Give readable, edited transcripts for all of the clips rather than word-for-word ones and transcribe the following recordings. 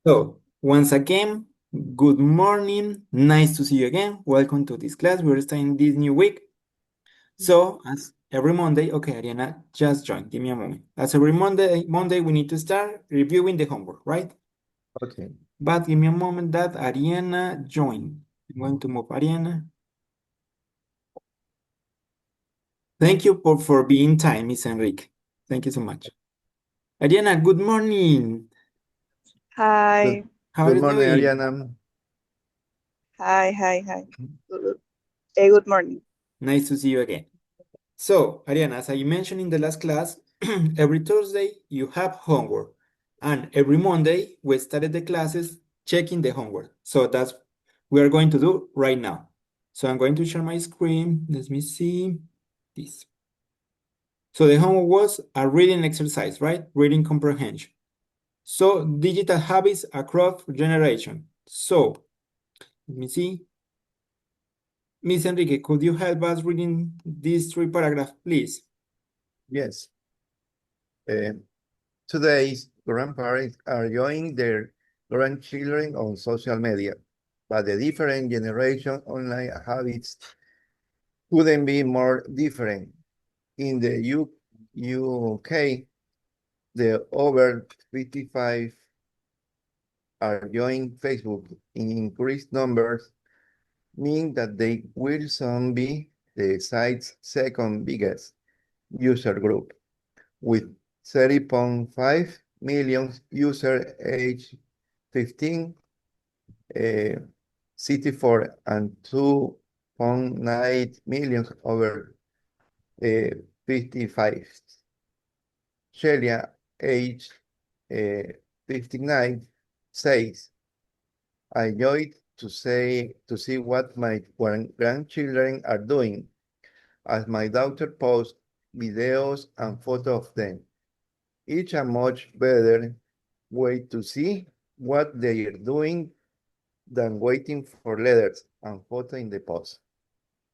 So, once again, good morning. Nice to see you again. Welcome to this class. We're starting this new week. So, as every Monday, okay, Ariana, just join. Give me a moment. As every Monday, we need to start reviewing the homework, right? Okay. But give me a moment that Ariana join. I'm going to move Ariana. Thank you for being time, Miss Enrique. Thank you so much. Ariana, good morning. Good, Hi, How are good you morning, doing? Ariana. hi. Good morning. Nice to see you again. So, Ariana, as I mentioned in the last class, every Thursday you have homework, and every Monday we started the classes checking the homework. So that's we are going to do right now. So I'm going to share my screen. Let me see this. So the homework was a reading exercise, right? Reading comprehension. So digital habits across generation. So let me see. Miss Enrique, could you help us reading these three paragraphs, please? Yes. Today's grandparents are joining their grandchildren on social media, but the different generation online habits couldn't be more different. In the UK, the over 55 are joining Facebook in increased numbers, mean that they will soon be the site's second biggest user group, with 30.5 million users aged 15, 64, and 2.9 million over 55. Shelia, age 59, says, I enjoyed to see what my grandchildren are doing, as my daughter posts videos and photos of them. It's a much better way to see what they are doing than waiting for letters and photo in the post.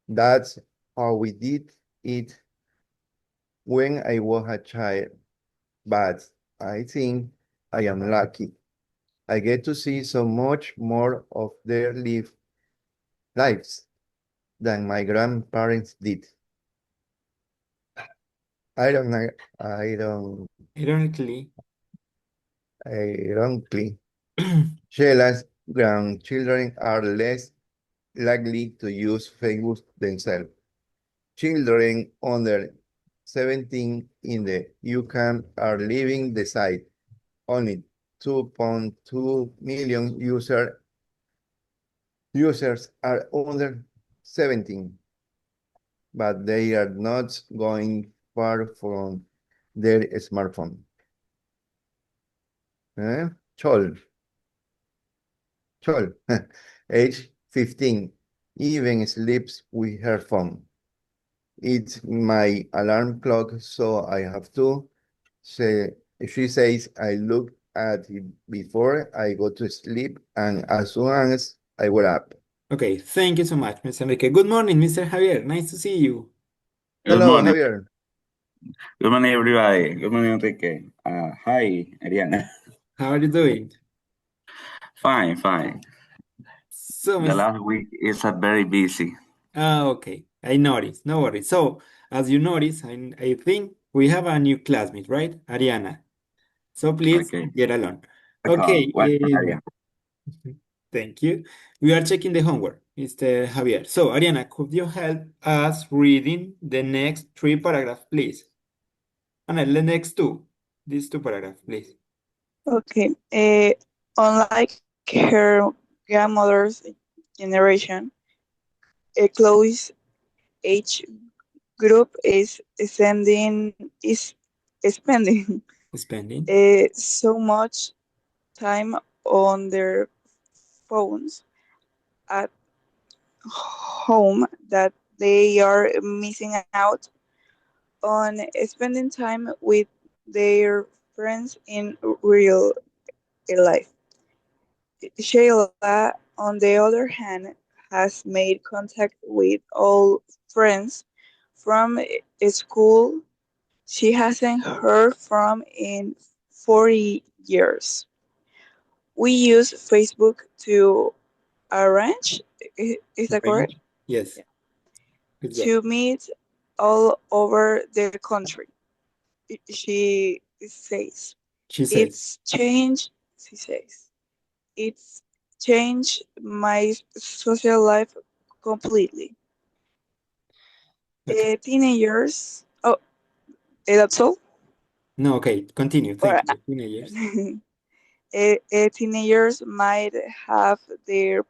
That's how we did it when I was a child, but I think I am lucky. I get to see so much more of their lives than my grandparents did. I don't know, Ironically, ironically, Sheila's grandchildren are less likely to use Facebook themselves. Children under 17 in the UK are leaving the site. Only 2.2 million users are under 17, but they are not going far from their smartphone. Chol, age 15, even sleeps with her phone. It's my alarm clock, so I have to say, she says I look at it before I go to sleep and as soon as I wake up. okay, thank you so much, Mr. Enrique. Good morning, Mr. Javier. Nice to see you. Good Hello, morning. Javier. Good morning, everybody. Good morning, Enrique. Hi, Ariana. How are you doing? Fine. So, The Miss, last week is a very busy. okay, I noticed. No worries. So, as you notice, I think we have a new classmate, right? Ariana. So please Okay. get along. Welcome. Okay, Welcome, Ariana. thank you. We are checking the homework, Mr. Javier. So, Ariana, could you help us reading the next three paragraphs, please? And the next two, these two paragraphs, please. Okay. Unlike her grandmother's generation, a close age group is spending Spending. so much time on their phones at home that they are missing out on spending time with their friends in real life. Shayla, on the other hand, has made contact with all friends from school she hasn't heard from in 40 years. We use Facebook to arrange, is that correct? Range? Yes. Yeah. Good job. To meet all over the country. She says, She says. it's changed, she says, it's changed my social life completely. Okay. Teenagers, oh, that's all? No, okay. Continue. Or Thank you. Teenagers. teenagers might have their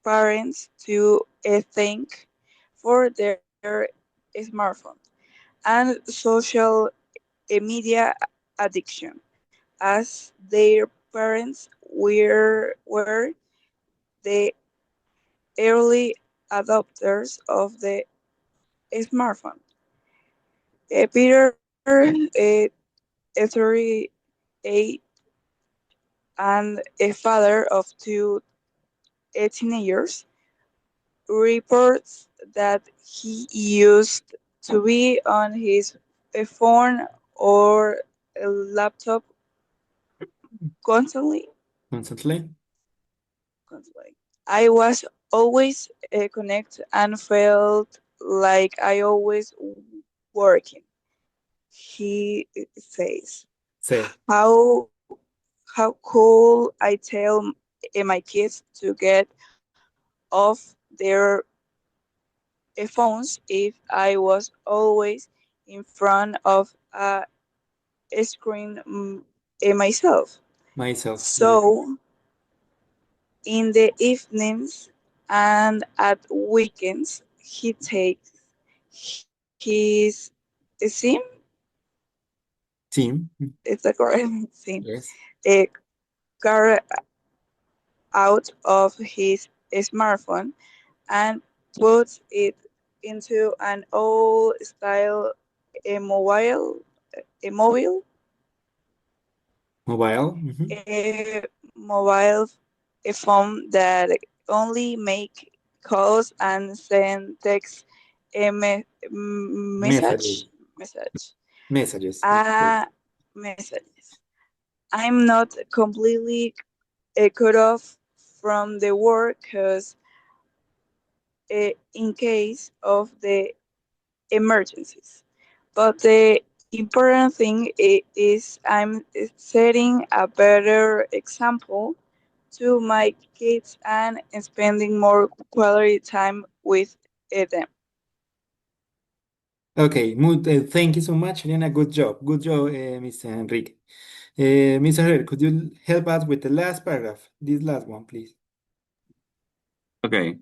parents to thank for their smartphone and social media addiction, as their parents were the early adopters of the smartphone. Peter, 38, and a father of two teenagers, reports that he used to be on his phone or a laptop constantly. Constantly. Constantly. I was always connected and felt like I always working. He says, Say. how how cool I tell my kids to get off their phones if I was always in front of a screen myself. Myself. Yes. So in the evenings and at weekends, he takes his SIM, Team. it's the correct SIM, Yes. a car out of his smartphone and puts it into an old style a mobile, Mobile. Mhm. a mobile a phone that only make calls and send text a Messages. message Messages. uh, messages. I'm not completely cut off from the work because in case of the emergencies. But the important thing is I'm setting a better example to my kids and spending more quality time with them. Okay. Thank you so much, Elena. Good job. Good job, Mr. Enrique. Mr. Herrera, could you help us with the last paragraph? This last one, please. Okay.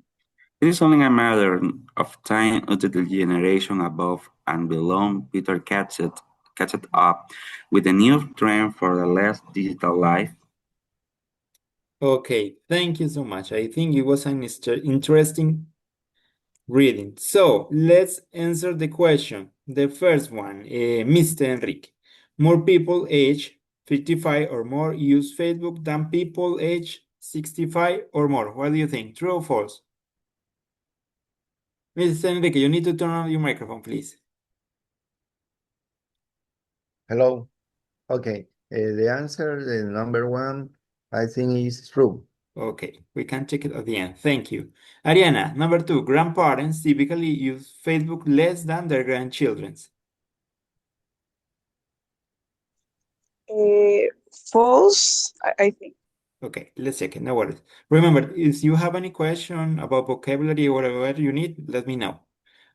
It is only a matter of time until the generation above and below Peter catches up with the new trend for the less digital life. Okay. Thank you so much. I think it was an interesting reading. So let's answer the question. The first one, Mr. Enrique. More people age 55 or more use Facebook than people age 65 or more. What do you think? True or false? Mr. Enrique, you need to turn on your microphone, please. Hello. Okay. The answer, the number one, I think is true. Okay, we can check it at the end. Thank you. Ariana, number two, grandparents typically use Facebook less than their grandchildren's. False, I think. Okay, let's check it. No worries. Remember, if you have any question about vocabulary or whatever you need, let me know.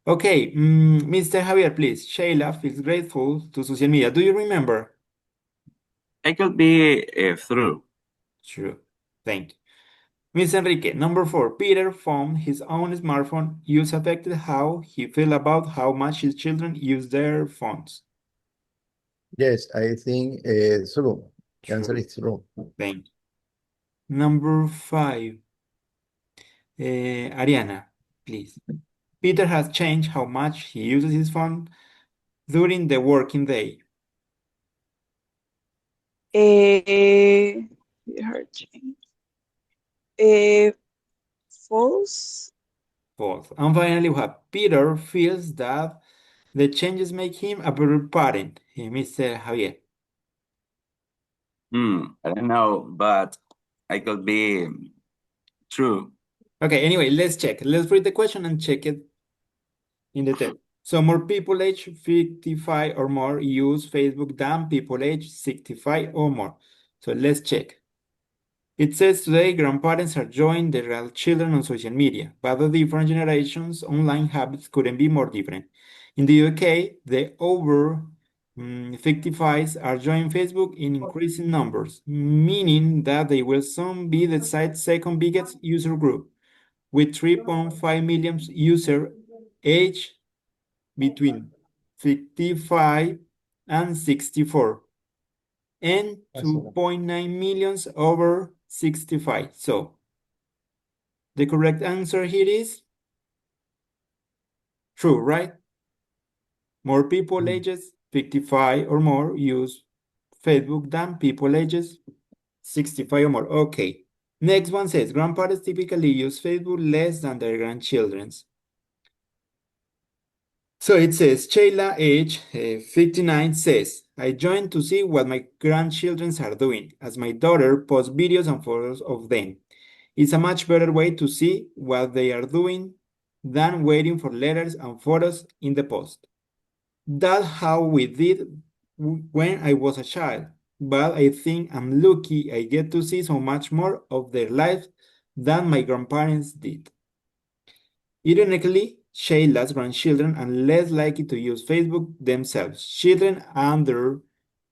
Okay, Mr. Javier, please. Shayla feels grateful to social media. Do you remember? It could be through. True. Thank you. Miss Enrique, number four. Peter found his own smartphone use affected how he felt about how much his children use their phones. Yes, I think true. The answer True. is true. Thank you. Number five. Ariana, please. Peter has changed how much he uses his phone during the working day. Uh, her change. Uh, False. False. And finally, we have Peter feels that the changes make him a better parent, Mr. Javier. I don't know, but I could be true. Okay, anyway, let's check. Let's read the question and check it in the test. So more people age 55 or more use Facebook than people age 65 or more. So let's check. It says today grandparents are joining their grandchildren on social media, but the different generations' online habits couldn't be more different. In the UK, the over 55s are joining Facebook in increasing numbers, meaning that they will soon be the site's second biggest user group, with 3.5 million users aged between 55 and 64 and 2.9 millions over 65. So the correct answer here is true, right? More people ages 55 or more use Facebook than people ages 65 or more. Okay. Next one says grandparents typically use Facebook less than their grandchildren's. So it says, Sheila, age 59, says, I joined to see what my grandchildren are doing, as my daughter posts videos and photos of them. It's a much better way to see what they are doing than waiting for letters and photos in the post. That's how we did when I was a child, but I think I'm lucky I get to see so much more of their lives than my grandparents did. Ironically, Sheila's grandchildren are less likely to use Facebook themselves. Children under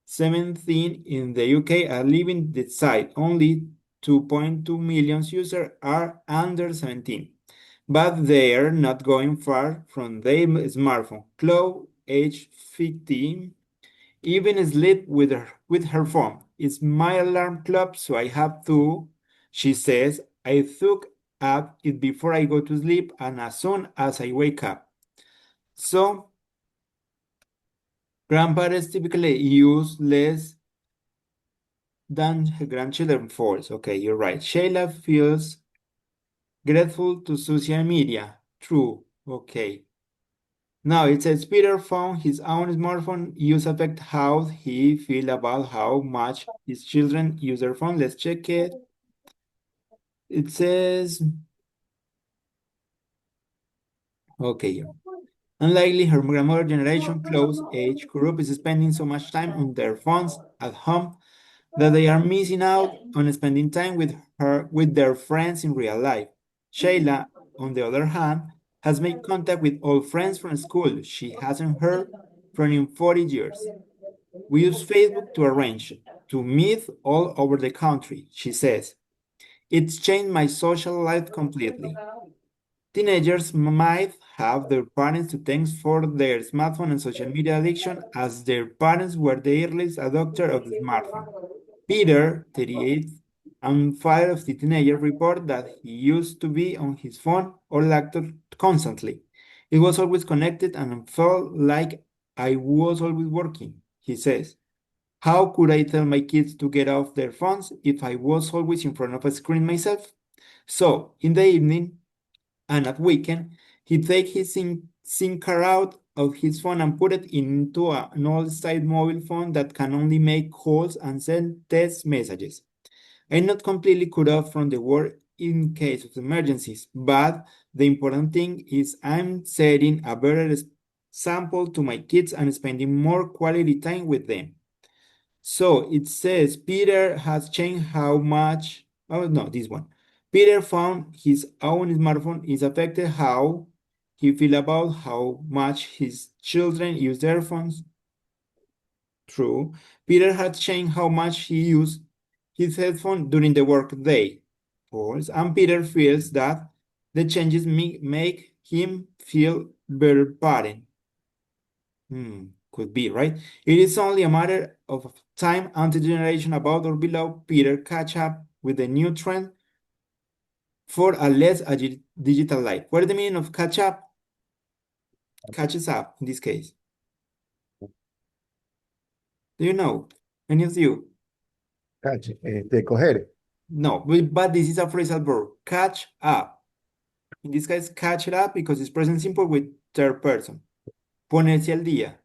17 in the UK are leaving the site. Only 2.2 million users are under 17, but they are not going far from their smartphone. Chloe, age 15, even sleep with her phone. It's my alarm clock, so I have to, she says. I took up it before I go to sleep and as soon as I wake up. So, grandparents typically use less than her grandchildren force. Okay, you're right. Sheila feels grateful to social media. True. Okay. Now it says Peter found his own smartphone use affect how he feel about how much his children use their phone. Let's check it. It says, okay, unlikely her grandmother generation close age group is spending so much time on their phones at home that they are missing out on spending time with their friends in real life. Shayla, on the other hand, has made contact with old friends from school she hasn't heard from in 40 years. We use Facebook to arrange to meet all over the country, she says. It's changed my social life completely. Teenagers might have their parents to thank for their smartphone and social media addiction, as their parents were the earliest adopter of the smartphone. Peter, 38, and father of the teenager, report that he used to be on his phone or laptop constantly. It was always connected and felt like I was always working, he says. How could I tell my kids to get off their phones if I was always in front of a screen myself? So, in the evening and at weekend, he'd take his SIM card out of his phone and put it into an old-style mobile phone that can only make calls and send text messages. I'm not completely cut off from the world in case of emergencies, but the important thing is I'm setting a better example to my kids and spending more quality time with them. So it says Peter has changed how much, oh no, this one. Peter found his own smartphone is affected how he feel about how much his children use their phones. True. Peter had changed how much he used his headphone during the work day. False. And Peter feels that the changes make him feel better parent. Could be, right? It is only a matter of time until the generation above or below Peter catch up with the new trend for a less digital life. What is the meaning of catch up? Catches up in this case. Do you know? Any of you? Catch, coger. No, but this is a phrasal verb. Catch up. In this case, catch it up because it's present simple with third person. Ponerse al día.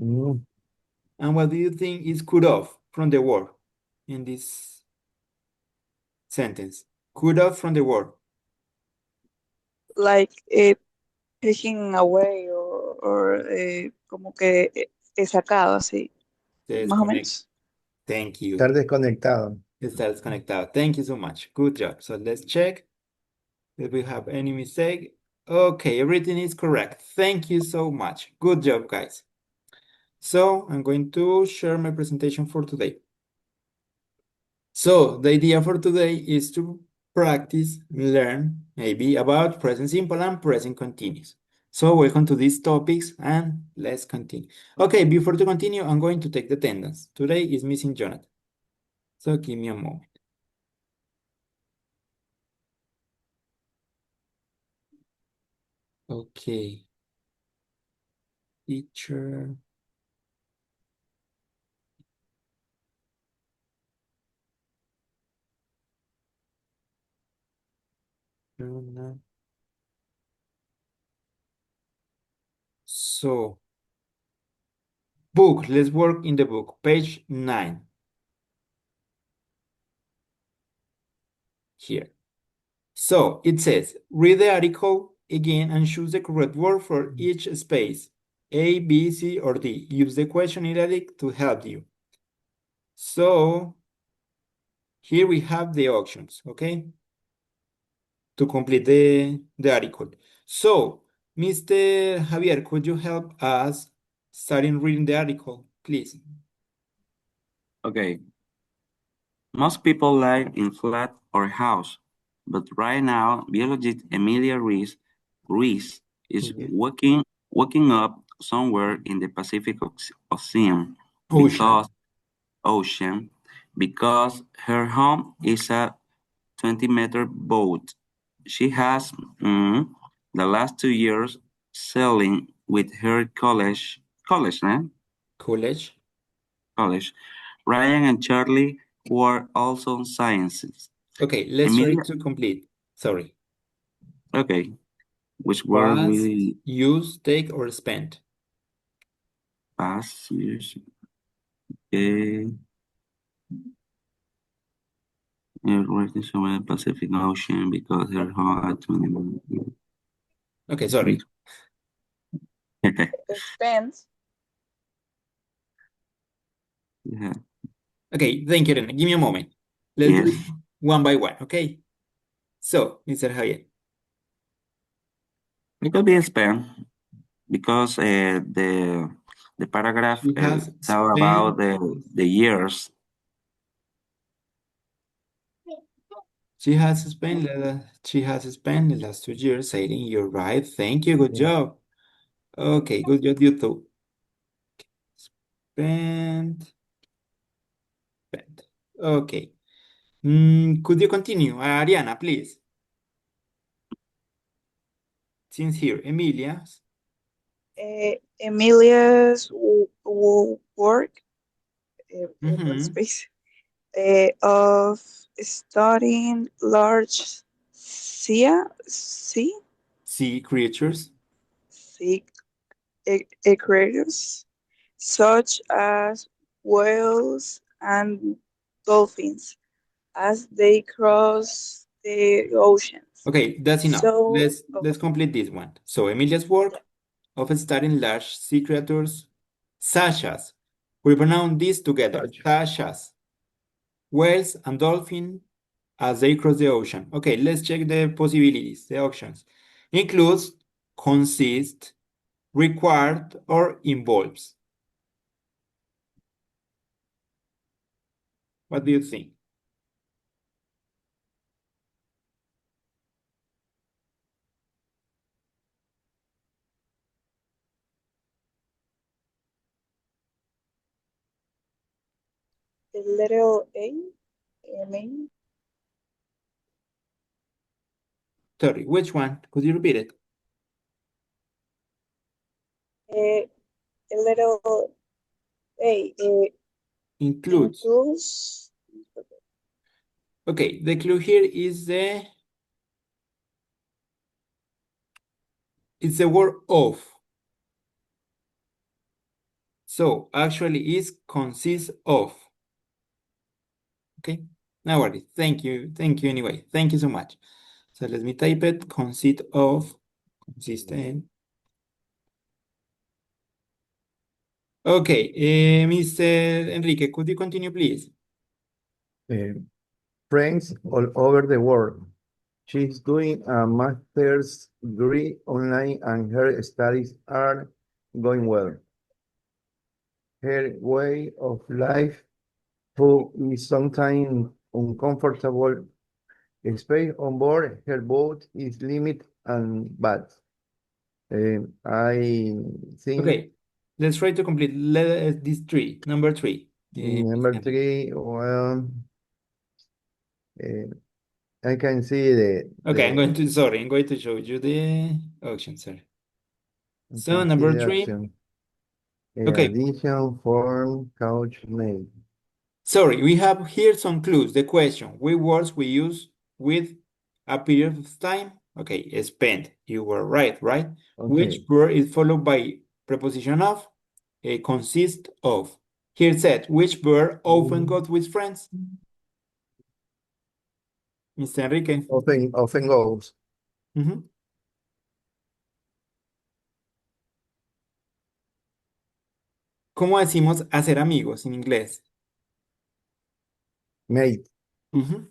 Mm, And what do you think is cut off? from the word in this sentence? Cut off from the word. Like taking away or como que he sacado así, más o Desconnect. menos. Thank you. Estar desconectado. Está desconectado. Thank you so much. Good job. So let's check if we have any mistake. Okay, everything is correct. Thank you so much. Good job, guys. So I'm going to share my presentation for today. So the idea for today is to practice, learn maybe about present simple and present continuous. So welcome to these topics and let's continue. Okay, before to continue, I'm going to take the attendance. Today is missing Jonathan. So give me a moment. Okay. Teacher. Jonah. So, book, let's work in the book, page 9. Here. So, it says, read the article again and choose the correct word for each space. A, B, C, or D. Use the question italic to help you. So, here we have the options, okay? To complete the article. So, Mr. Javier, could you help us starting reading the article, please? Okay. Most people live in flat or house, but right now, biologist Emilia Ruiz is Mhm. waking up somewhere in the Pacific Ocean Ocean. because her home is a 20-meter boat. She has the last 2 years sailing with her College. college. Ryan and Charlie were also sciences. Okay, let's try Emilia, to complete. Sorry. okay, which were Past, really use, take, or spend. past years. Okay. Working somewhere in the Pacific Ocean because her home had 20. Okay, sorry. Expense. Yeah. Okay, thank you, Rene. Give me a moment. Let's do Yes. it one by one, okay? So, Mr. Javier. It could be spent because the paragraph She has tell spent, about the years. she has spent the last 2 years sailing. You're right. Thank you. Good Yeah. job. Okay, good job, you too. Spent, spent. Okay. Could you continue? Ariana, please. Since here, Emilia. Emilia's work, Mm-hmm. space, of studying large sea Sea creatures. creatures such as whales and dolphins as they cross the oceans. Okay, that's enough. So, Let's complete this one. So Emilia's work of studying large sea creatures, such as, we pronounce this together, such as whales and dolphin as they cross the ocean. Okay, let's check the possibilities, the options. Includes, consist, required, or involves. What do you think? the letter A, M, Sorry, which one? Could you repeat it? A, the letter A, Includes. includes. Okay, the clue here is it's the word of. So actually it consists of. Okay, no worries. Thank you anyway. Thank you so much. So let me type it. Consist in. Okay, Mr. Enrique, could you continue, please? Friends all over the world. She's doing a master's degree online and her studies are going well. Her way of life who is sometimes uncomfortable. Space on board her boat is limited and bad. I think Okay, let's try to complete this three. Number three. number Mr. Enrique. 3, well, I can see Okay, I'm going to show you the option, sorry. I So can see number the three. option. Okay, Addition, form, couch, name. sorry, we have here some clues. The question, which words we use with a period of time? Okay, spent. You were right? Which Okay. verb is followed by preposition of? Consist of. Here said, which verb often goes with friends? Mr. Enrique. Often goes. Ujú. ¿Cómo decimos hacer amigos en inglés? Made. Ujú.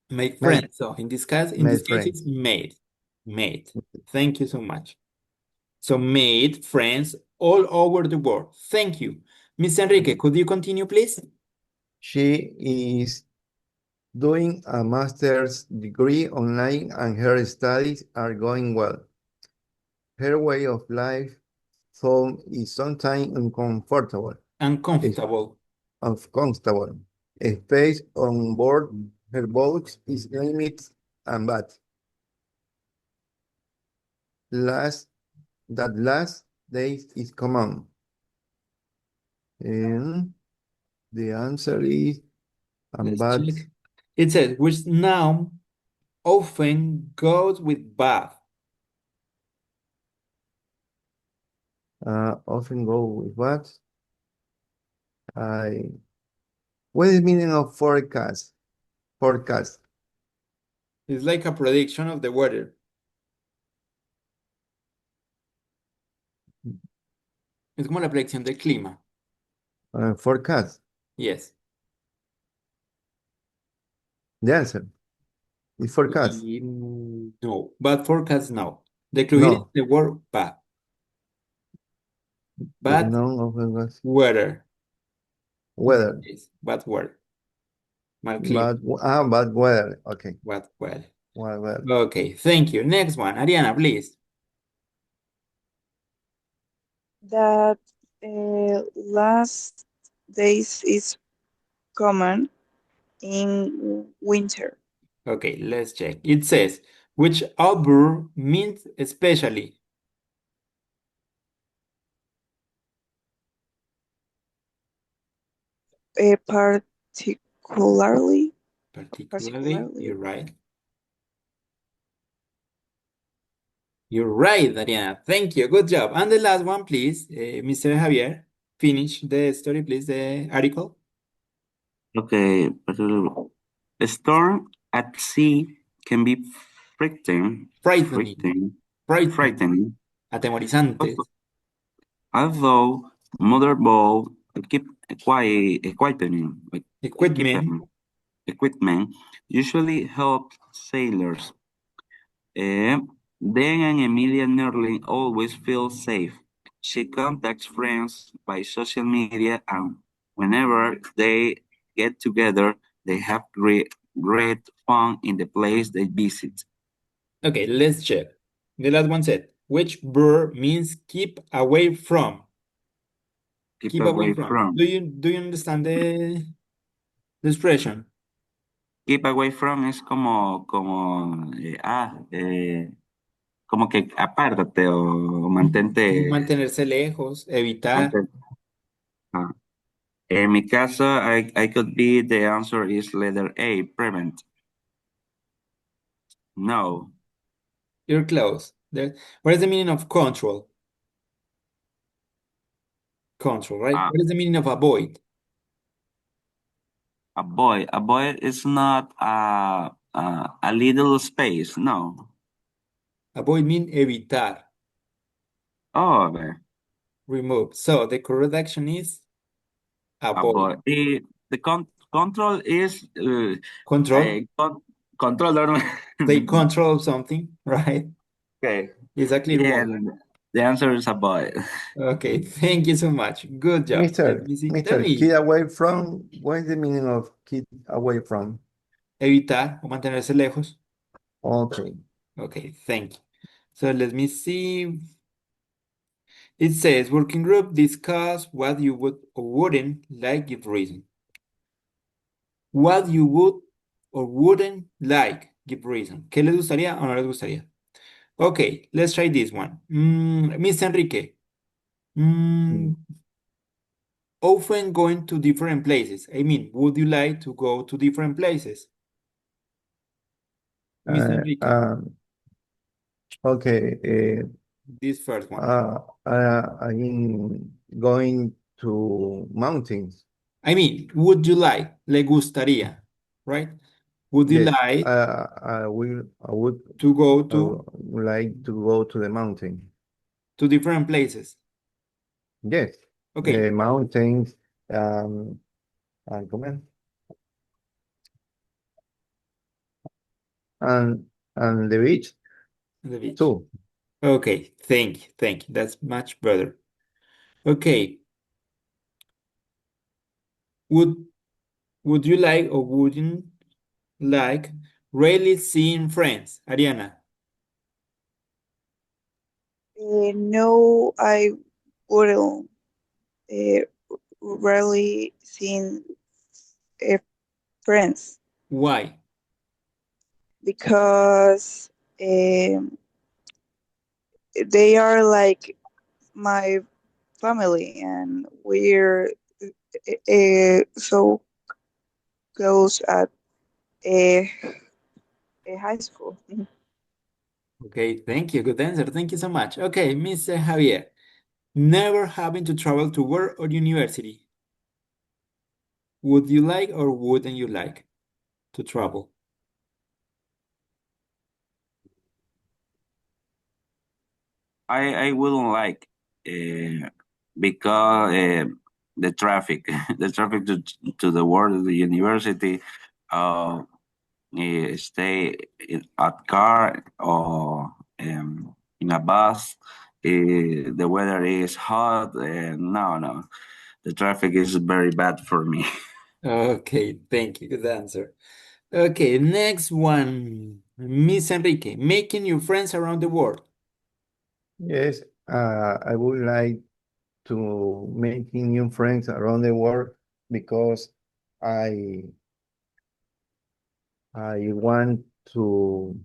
Make Made. friends. So in this case, Made it's friends. made. Made. Thank you so much. So made friends all over the world. Thank you. Miss Enrique, could you continue, please? She is doing a master's degree online and her studies are going well. Her way of life home is sometimes uncomfortable. Uncomfortable. Uncomfortable. Space on board her boat is limited and bad. Last days is common. And the answer is Let's bad. check. It says, which noun often goes with bad. Often go with what? What is the meaning of forecast? Forecast. It's like a prediction of the weather. Es como la predicción del clima. Forecast. Yes. The answer is forecast. No, bad forecast, no. The clue here is No. the word bad. The Bad noun often goes weather. weather. Yes, bad weather. Mal clima. Bad weather. Okay. Bad weather. Bad weather. Okay, thank you. Next one, Ariana, please. That last days is common in winter. Okay, let's check. It says, which adverb means especially? Particularly. Particularly, you're right. You're right, Ariana. Thank you. Good job. And the last one, please, Mr. Javier. Finish the story, please, the article. Okay, but a storm at sea can be frightening, Frightening. frightening. Atemorizante. Although Mother Bowl keep equipment, Equipment. equipment usually help sailors. Dan and Emilia nearly always feel safe. She contacts friends by social media, and whenever they get together, they have great fun in the place they visit. Okay, let's check. The last one said, which verb means keep away from? Keep away from. Do you understand the expression? Keep away from es como que apártate o mantente. Mantenerse lejos, evitar. mantén- ah. En mi caso, I could be, the answer is letter A, prevent. No. You're close. What is the meaning of control? Control, right? What is the meaning of avoid? Avoid. Avoid is not a little space. No. Avoid mean evitar, Oh, okay. remove. So the correct action is avoid. Avoid. The control is Control. controller. Take control of something, right? Okay. It's a clear Yeah, one. the answer is avoid. Okay, thank you so much. Good job. Let me see. Tell Keep me, away from, what is the meaning of keep away from? evitar o mantenerse lejos. Okay. Okay, thank you. So let me see. It says working group discuss what you would or wouldn't like, give reason. What you would or wouldn't like, give reason. ¿Qué les gustaría o no les gustaría? Okay, let's try this one. Mr. Enrique. Often going to different places. I mean, would you like to go to different places? Mr. Enrique, Okay. this first one. I'm going to mountains. I mean, would you like? Le gustaría, right? Would you Yes. like I would to go to like to go to the mountain. different places? Yes. Okay, The mountains, ¿cómo es? And the beach the beach. too. Okay, thank you. That's much better. Okay. Would you like or wouldn't like really seeing friends? Ariana, No, I wouldn't rarely seen friends why? because they are like my family and we're so close at a high school. Okay, thank you. Good answer. Thank you so much. Okay, Mr. Javier, never having to travel to work or university. Would you like or wouldn't you like to travel? I wouldn't like because the traffic, the traffic to the work, the university, stay at car or in a bus. The weather is hot. No, the traffic is very bad for me. Okay, thank you. Good answer. Okay, next one. Miss Enrique, making new friends around the world. Yes. I would like to making new friends around the world because I want to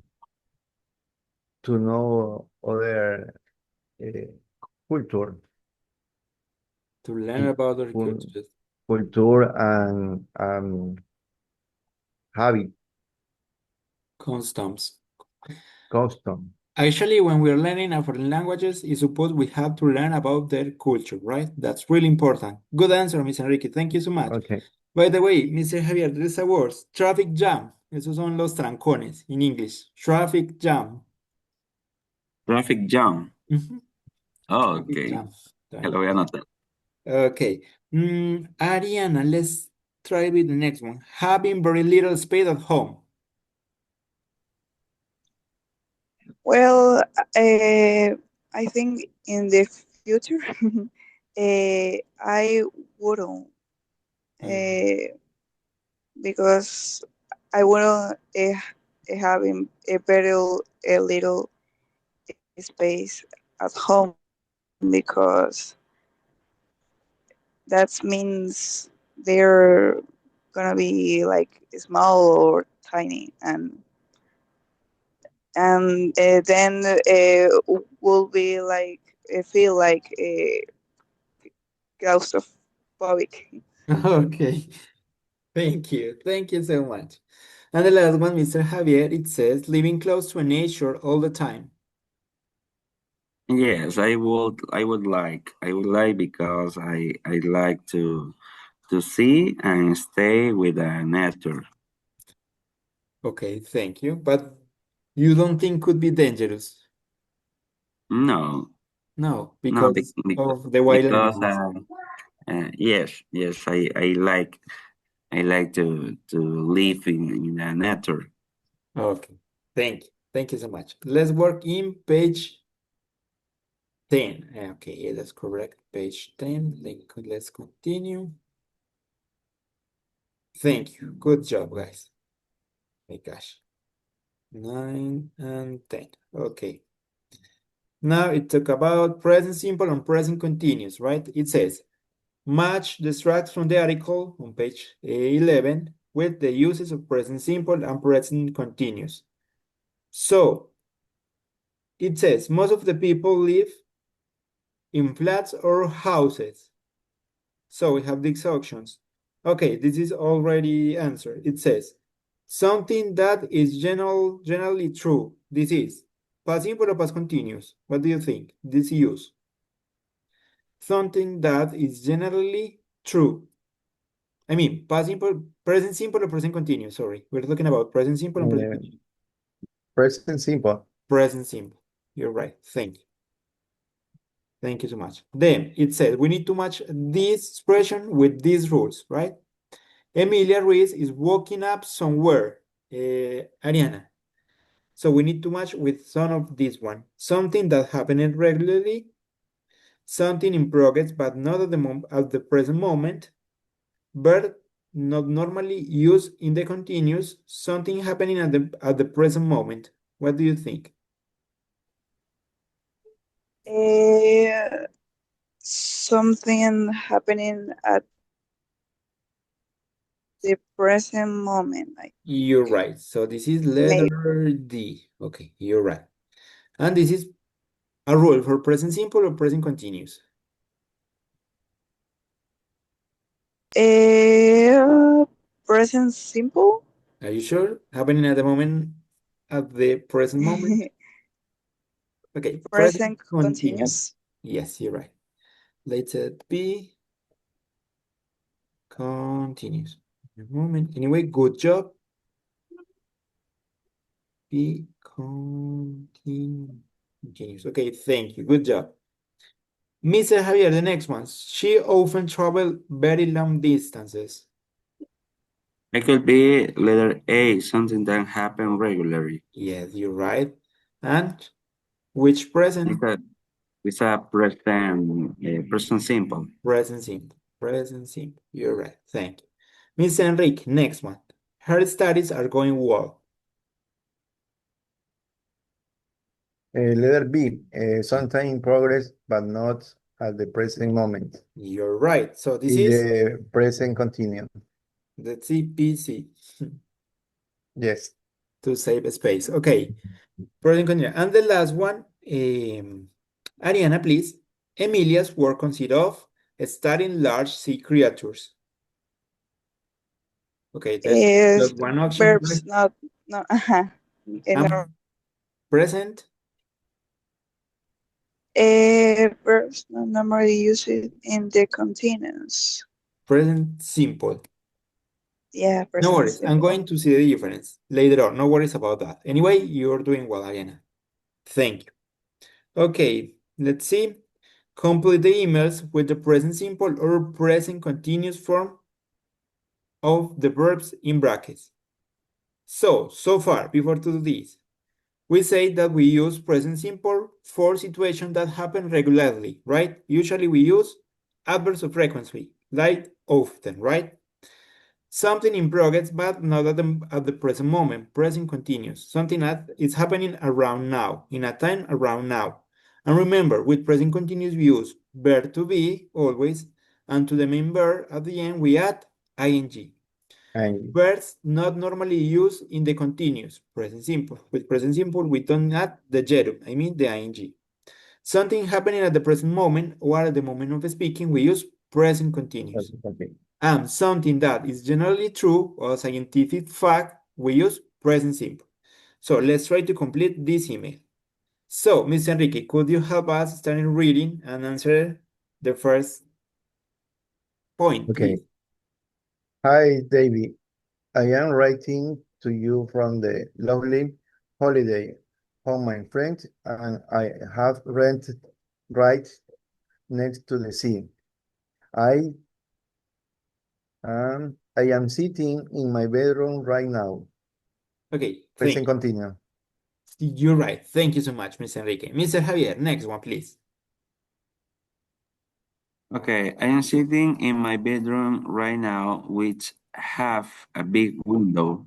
know other culture, To learn about our cul- cultures. culture and habit, Customs. custom. Actually, when we're learning our foreign languages, it's supposed we have to learn about their culture, right? That's really important. Good answer, Miss Enrique. Thank you so much. Okay. By the way, Mr. Javier, there is a word, traffic jam. Esos son los trancones in English. Traffic jam. Traffic jam. Mhm. Oh, Traffic okay. jam. Que lo voy a anotar. Okay. Ariana, let's try with the next one. Having very little space at home. Well, I think in the future, I wouldn't, because I wouldn't having a very a little space at home because that means they're gonna be like small or tiny and then will be like feel like claustrophobic. Okay. Thank you. Thank you so much. And the last one, Mr. Javier, it says living close to nature all the time. Yes, I would like because I like to see and stay with the nature. Okay, thank you. But you don't think could be dangerous? No, No, no, because of the wild because animals. yes, I like to live in the nature. Okay, thank you. Thank you so much. Let's work in page 10. Okay, yeah, that's correct. Page 10. Let's continue. Thank you. Good job, guys. My gosh. 9 and 10. Okay. Now it talk about present simple and present continuous, right? It says, match the extracts from the article on page 11 with the uses of present simple and present continuous. So, it says, most of the people live in flats or houses. So we have these options. Okay, this is already answered. It says, something that is generally true. This is past simple or past continuous. What do you think? This use. Something that is generally true. I mean, past simple, present simple or present continuous. Sorry, we're talking about present simple and present continuous. Present simple. Present simple. You're right. Thank you. Thank you so much. Then it says we need to match this expression with these rules, right? Emilia Ruiz is walking up somewhere. Ariana. So we need to match with some of this one. Something that happened regularly, something in progress, but not at the present moment, but not normally used in the continuous, something happening at the present moment. What do you think? Something happening at the present moment. You're right. So this is letter D. Okay, you're right. And this is a rule for present simple or present continuous. Present simple. Are you sure? Happening at the moment, at the present moment? Okay, present Present continuous. continuous. Yes, you're right. Letter B, continuous. Moment. Anyway, good job. B, continuous. Okay, thank you. Good job. Mr. Javier, the next one. She often travel very long distances. It could be letter A, something that happen regularly. Yes, you're right. And which present? It's a present simple. Present simple. Present simple. You're right. Thank you. Miss Enrique, next one. Her studies are going well. Letter B, sometime in progress, but not at the present moment. You're right. So this In is the present continuous. the CPC Yes. to save space. Okay. Present continuous. And the last one, Ariana, please. Emilia's work consists of studying large sea creatures. Okay, there's one option. Verbs, not Present. verbs not normally used in the continuous. Present simple. Yeah, No present worries. I'm simple. going to see the difference later on. No worries about that. Anyway, you're doing well, Ariana. Thank you. Okay, let's see. Complete the emails with the present simple or present continuous form of the verbs in brackets. So far, before to do this, we say that we use present simple for situations that happen regularly, right? Usually we use adverbs of frequency, like often, right? Something in progress, but not at the present moment, present continuous. Something that is happening around now, in a time around now. And remember, with present continuous we use verb to be always, and to the main verb at the end we add ing. Verbs not normally used in the continuous, present simple. With present simple, we don't add the gerund, I mean the ing. Something happening at the present moment or at the moment of speaking, we use present continuous. Okay. And something that is generally true or scientific fact, we use present simple. So let's try to complete this email. So, Ms. Enrique, could you help us start reading and answer the first point, Okay. please? Hi, David. I am writing to you from the lovely holiday home, my friend, and I have rented right next to the sea. I I am sitting in my bedroom right now. Okay, thank Present you. continue. You're right. Thank you so much, Mr. Enrique. Mr. Javier, next one, please. Okay, I am sitting in my bedroom right now, which have a big window.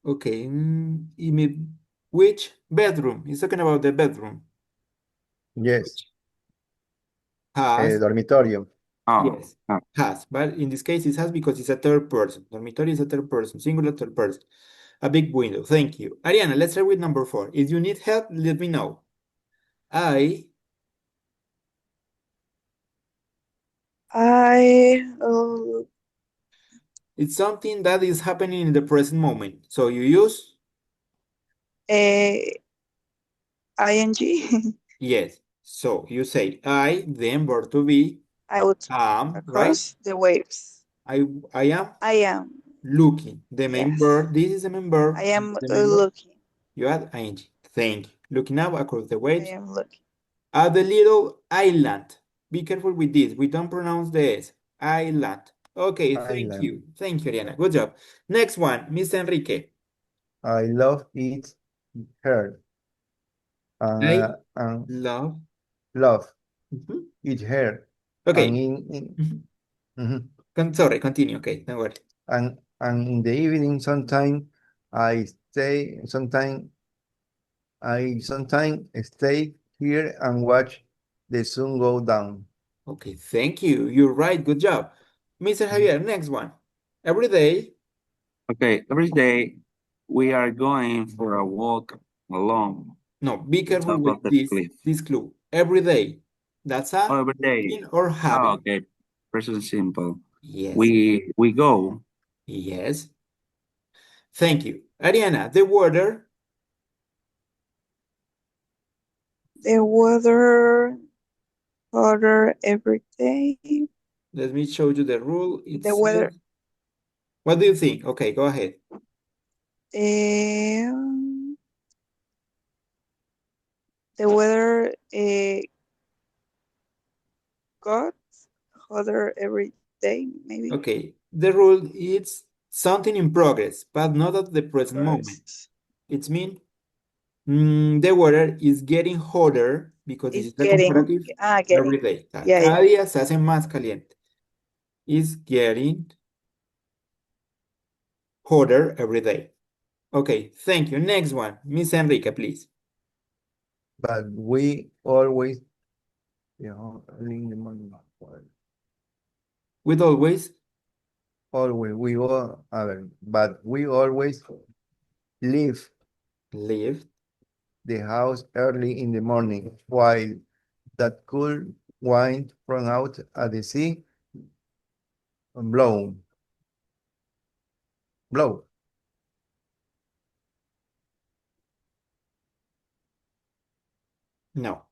Okay, which bedroom? He's talking about the bedroom. Yes, Has, dormitorio. Oh, yes, oh, has. But in this case, it has because it's a third person. Dormitory is a third person, singular third person. A big window. Thank you. Ariana, let's start with number 4. If you need help, let me know. I It's something that is happening in the present moment. So you use ing. yes. So you say I, then verb to be, I would am, right? across the waves. I am I am, looking. The main yes. verb, this is the main verb. I am The main verb. looking. You add ing. Thank you. Looking up across the I waves. am looking. At the little island. Be careful with this. We don't pronounce the S. Island. Okay, thank Island. you. Thank you, Ariana. Good job. Next one, Miss Enrique. I love it her. I And love. love Mhm. it her. And Okay. in Mhm. mhm. Sorry, continue. Okay, don't worry. And in the evening I sometimes stay here and watch the sun go down. Okay, thank you. You're right. Good job. Mr. Mhm. Javier, next one. Every day, okay. Every day we are going for a walk along no, be the careful top with of the this cliff. this clue. Every day. That's Oh, a every day. in or Oh, having. okay. Present simple. Yes. We go. Yes. Thank you. Ariana, the weather. The weather hotter every day. Let me show you the rule. It The weather says, what do you think? Okay, go ahead. um, the weather got hotter every day, maybe. Okay, the rule is something in progress, but not at the present moment. First It's mean the weather is getting hotter because this is is the comparative every getting. day. Yeah, Cada yeah. día se hace más caliente. Is getting hotter every day. Okay, thank you. Next one, Miss Enrique, please. But we always, early in the morning. With always, But we always leave leave. the house early in the morning while that cool wind from out at the sea blow. Blow. No.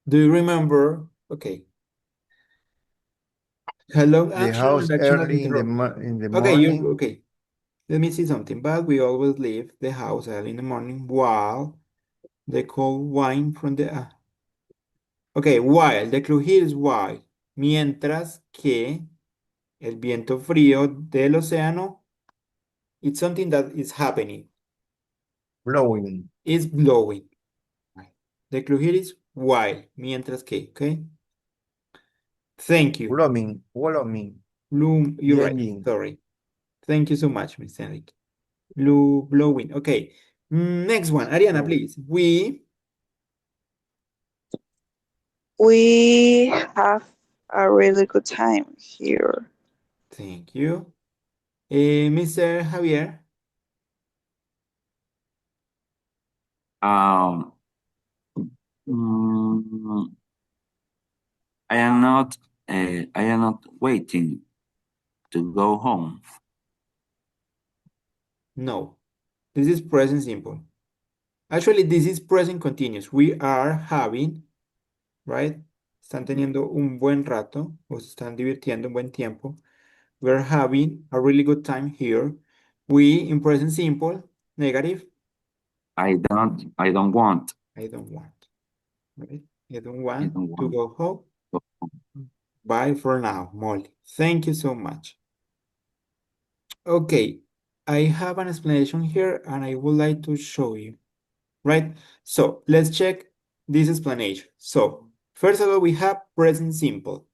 Do you remember? Okay. Hello, The action house and action has early in interrupted. the Okay, you morning. okay. Let me see something. But we always leave the house early in the morning while the cold wine from the okay, while. The clue here is while. Mientras que el viento frío del océano, it's something that is happening. Blowing. It's blowing. Right. The clue here is while. Mientras que, okay? Thank you. Blowing. Bloom, you're The right. engine. Sorry. Thank you so much, Mr. Enrique. Blowing. Okay. Next one. Ariana, Blowing. please. We have a really good time here. Thank you. Mr. Javier. Um, mm, I am not. I am not waiting to go home. No. This is present simple. Actually, this is present continuous. We are having, right? están teniendo un buen rato o se están divirtiendo un buen tiempo. We're having a really good time here. We, in present simple, negative, I don't want. I don't want. Right? I don't I want don't to want. go home. Bye for now, Molly. Thank you so much. Okay, I have an explanation here and I would like to show you, right? So let's check this explanation. So first of all, we have present simple.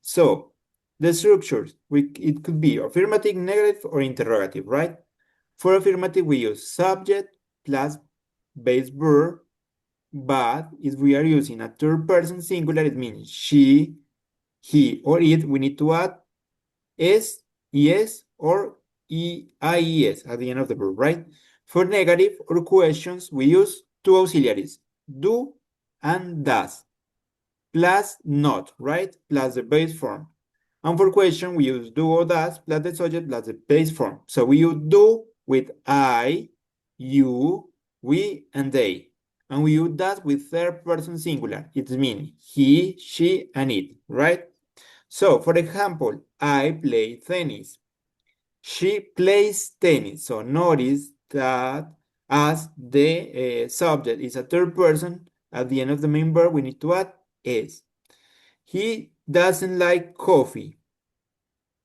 So the structures, it could be affirmative, negative, or interrogative, right? For affirmative, we use subject plus base verb, but if we are using a third person singular, it means she, he, or it, we need to add es, es, or ies at the end of the verb, right? For negative or questions, we use two auxiliaries, do and does, plus not, right? Plus the base form. And for question, we use do or does plus the subject plus the base form. So we use do with I, you, we, and they. And we use that with third person singular. It means he, she, and it, right? So, for example, I play tennis. She plays tennis. So notice that as the subject is a third person, at the end of the main verb, we need to add is. He doesn't like coffee.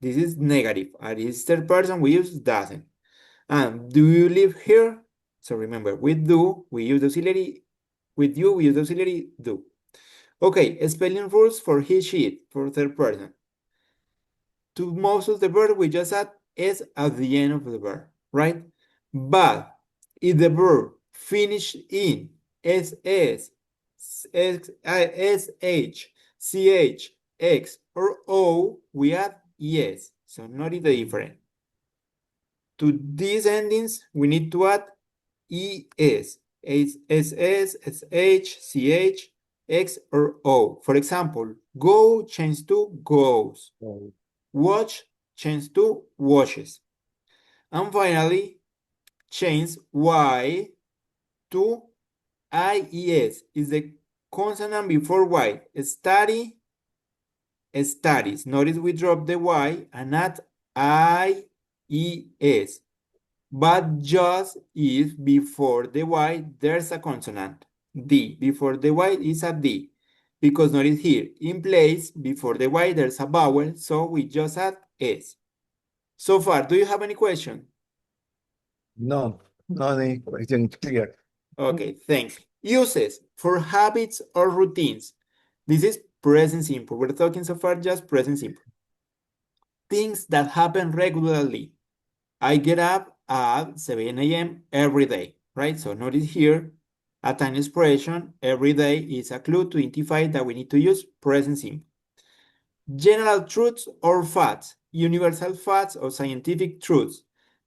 This is negative. At his third person, we use doesn't. And do you live here? So remember, with do, we use auxiliary. With you, we use auxiliary do. Okay, spelling rules for he, she, it, for third person. To most of the verb, we just add s at the end of the verb, right? But if the verb finish in ss, sh, ch, x, or o, we add es. So notice the difference. To these endings, we need to add es, ss, sh, ch, x, or o. For example, go change to goes. Oh, Watch change to watches. And finally, change Y to IES is the consonant before Y. Study, studies. Notice we drop the Y and add IES. But just if before the Y there's a consonant, D. Before the Y is a D. Because notice here, in place, before the Y there's a vowel, so we just add S. So far, do you have any question? no, not any question clear. Okay, thanks. Uses for habits or routines. This is present simple. We're talking so far just present simple. Things that happen regularly. I get up at 7 a.m. every day, right? So notice here, a time expression every day is a clue to identify that we need to use present simple. General truths or facts, universal facts or scientific truths.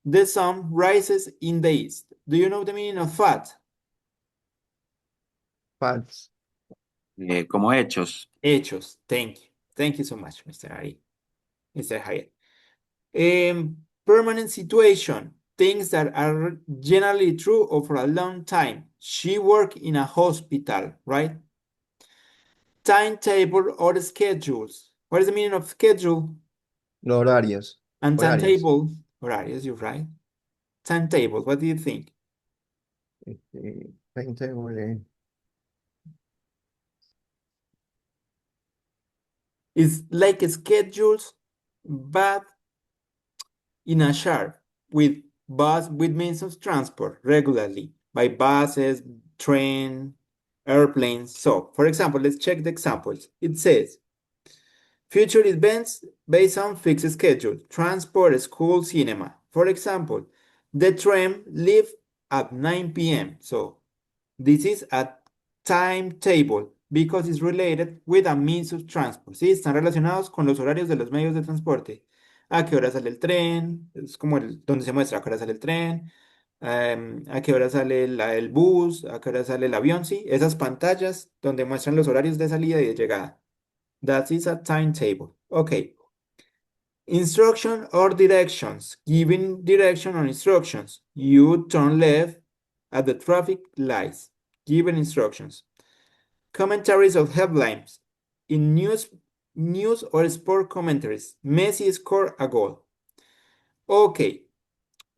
The sun rises in the east. Do you know the meaning of fact? Facts. Como hechos. Hechos. Thank you. Thank you so much, Mr. Ari. Mr. Hayat. Permanent situation. Things that are generally true or for a long time. She worked in a hospital, right? Timetable or schedules. What is the meaning of schedule? Los horarios. And Horarios. timetable. Horarios, you're right. Timetable, what do you think? Timetable. It's like schedules, but in a chart with means of transport regularly by buses, train, airplanes. So, for example, let's check the examples. It says, future events based on fixed schedule, transport, school, cinema. For example, the train leaves at 9 p.m. So, this is a timetable because it's related with a means of transport. ¿Sí? Están relacionados con los horarios de los medios de transporte. ¿A qué hora sale el tren? Es como donde se muestra a qué hora sale el tren, a qué hora sale el bus, a qué hora sale el avión, ¿sí? Esas pantallas donde muestran los horarios de salida y de llegada. That is a timetable. Okay. Instruction or directions. Giving direction or instructions. You turn left at the traffic lights. Given instructions. Commentaries of headlines. in news or sport commentaries. Messi scored a goal. Okay,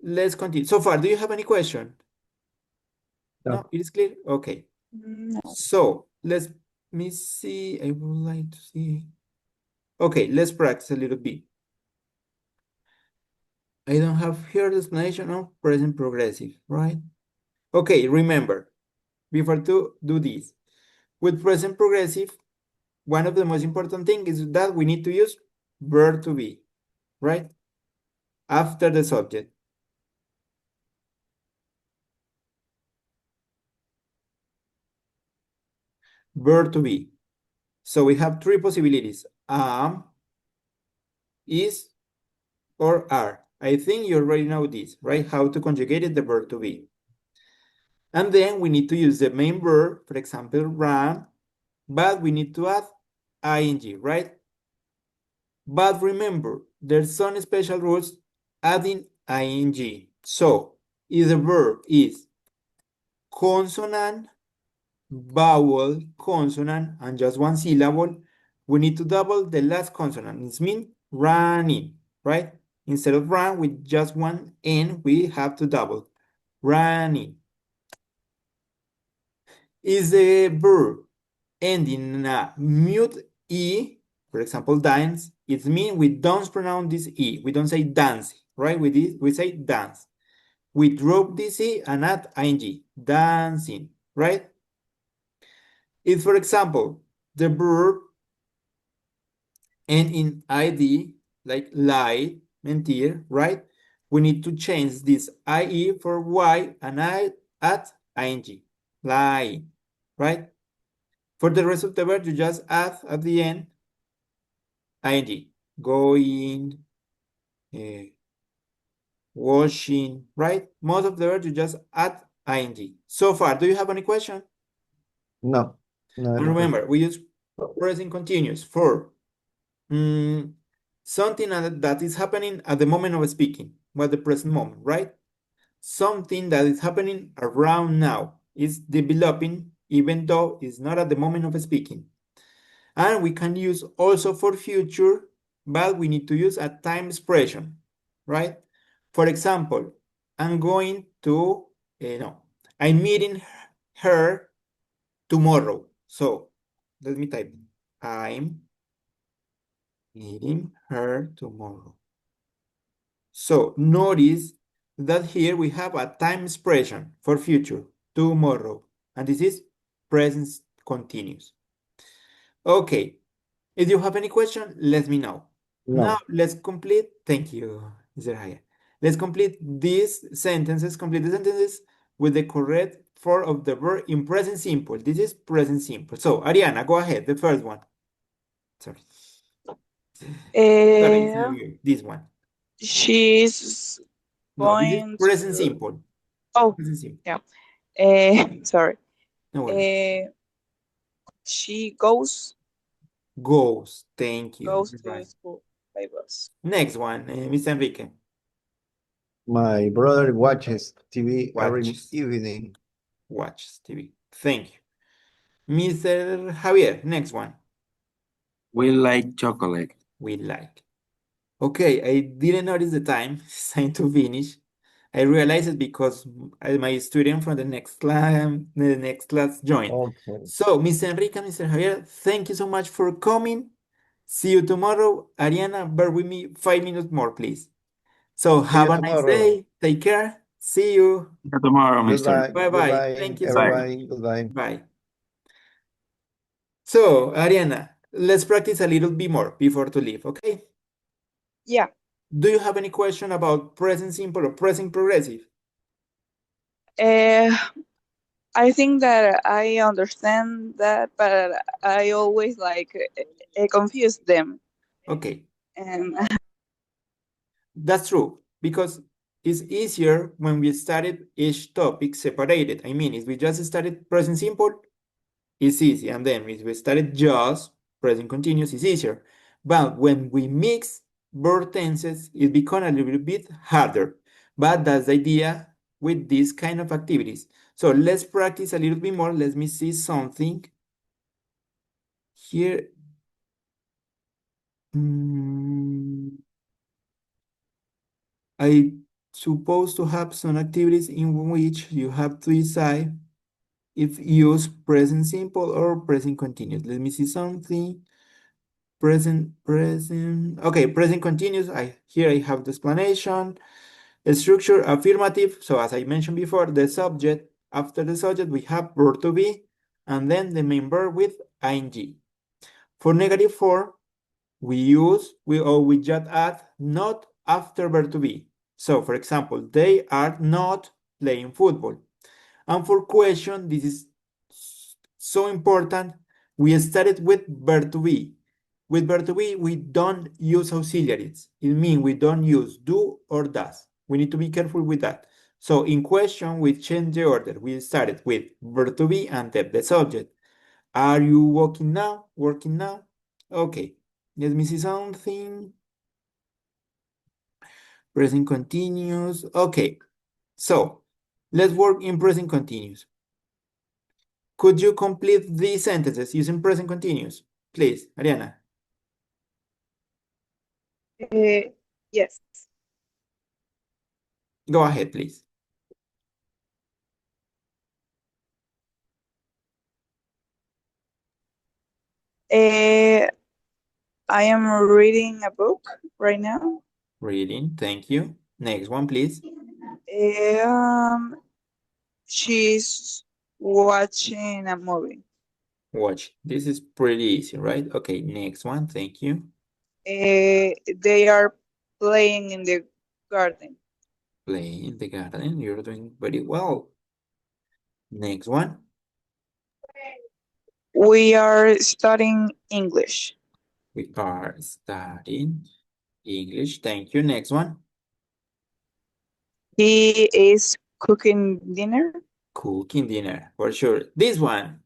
let's continue. So far, do you have any question? No. No, it is clear? Okay. No. So let me see. I would like to see. Okay, let's practice a little bit. I don't have here the explanation of present progressive, right? Okay, remember, before to do this, with present progressive, one of the most important things is that we need to use verb to be, right? After the subject. Verb to be. So we have three possibilities: am, is, or are. I think you already know this, right? How to conjugate the verb to be. And then we need to use the main verb, for example, ran, but we need to add ing, right? But remember, there's some special rules adding ing. So if the verb is consonant, vowel, consonant, and just one syllable, we need to double the last consonant. It means running, right? Instead of run with just one N, we have to double. Running. Is the verb ending in a mute E, for example, dance, it means we don't pronounce this E. We don't say dance, right? We say dance. We drop this E and add ing, dancing, right? If, for example, the verb end in id, like lie, mentir, right? We need to change this IE for Y and add ing, lie, right? For the rest of the word, you just add at the end ing, going, washing, right? Most of the words you just add ing. So far, do you have any question? No. No. And remember, we use present continuous for something that is happening at the moment of speaking, what the present moment, right? Something that is happening around now is developing, even though it's not at the moment of speaking. And we can use also for future, but we need to use a time expression, right? For example, I'm going to, I'm meeting her tomorrow. So let me type, I'm meeting her tomorrow. So notice that here we have a time expression for future, tomorrow. And this is present continuous. Okay, if you have any question, let me know. No. Now let's complete, thank you, Mr. Haya. Let's complete these sentences, with the correct form of the verb in present simple. This is present simple. So Ariana, go ahead, the first one. Sorry, this one. She's No, this is going present to. simple. Oh, Present simple. yeah. Sorry. No worries. She goes Goes, thank you. to Right. school by bus. Next one, Mr. Enrique. My brother watches TV every Watches. evening. Watches TV. Thank you. Mr. Javier, next one. We like chocolate. We like. Okay, I didn't notice the time. It's time to finish. I realized it because my student from the next class joined. Okay. So, Mr. Enrique and Mr. Javier, thank you so much for coming. See you tomorrow. Ariana, bear with me 5 minutes more, please. So, See you have a nice tomorrow. day. Take care. See you. See you tomorrow, mister. Goodbye. Bye-bye. Goodbye, Thank you so much. everybody. Goodbye. Bye. So, Ariana, let's practice a little bit more before to leave, okay? Yeah. Do you have any question about present simple or present progressive? I think that I understand that, but I always confuse them. Okay, And that's true, because it's easier when we started each topic separated. I mean, if we just started present simple, it's easy. And then if we started just present continuous, it's easier. But when we mix verb tenses, it becomes a little bit harder. But that's the idea with these kind of activities. So let's practice a little bit more. Let me see something here. I suppose to have some activities in which you have to decide if use present simple or present continuous. Let me see something. Present. Okay, present continuous. Here I have the explanation. Structure affirmative. So as I mentioned before, the subject. After the subject, we have verb to be, and then the main verb with ing. For negative form, we just add not after verb to be. So, for example, they are not playing football. And for question, this is so important. We started with verb to be. With verb to be, we don't use auxiliaries. It means we don't use do or does. We need to be careful with that. So in question, we change the order. We started with verb to be and then the subject. Are you working now? Working now? Okay. Let me see something. Present continuous. Okay. So let's work in present continuous. Could you complete these sentences using present continuous? Please, Ariana. Yes. Go ahead, please. I am reading a book right now. Reading, thank you. Next one, please. She's watching a movie. Watch. This is pretty easy, right? Okay, next one, thank you. They are playing in the garden. Play in the garden, you're doing very well. Next one. We are studying English. We are studying English. Thank you. Next one. He is cooking dinner. Cooking dinner, for sure. This one.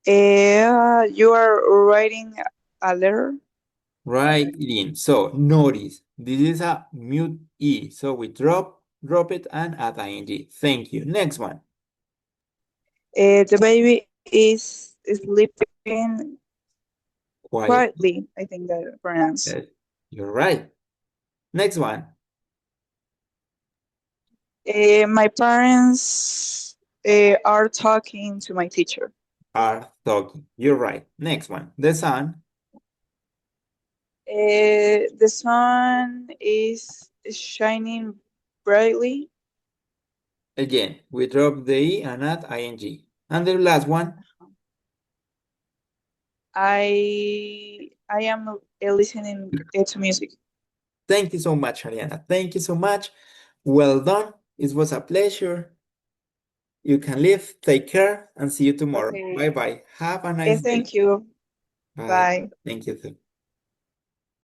You are writing a letter. Right in. So notice this is a mute E. So we drop it and add ing. Thank you. Next one. The baby is sleeping quietly. I think that pronounced. Yes, you're right. Next one. My parents are talking to my teacher. Are talking. You're right. Next one. The sun. The sun is shining brightly. Again, we drop the E and add ing. And the last one. I am listening to music. Thank you so much, Ariana. Thank you so much. Well done. It was a pleasure. You can leave. Take care and see you tomorrow. Okay. Bye-bye. Have a nice day. Thank you. Bye. Bye. Thank you.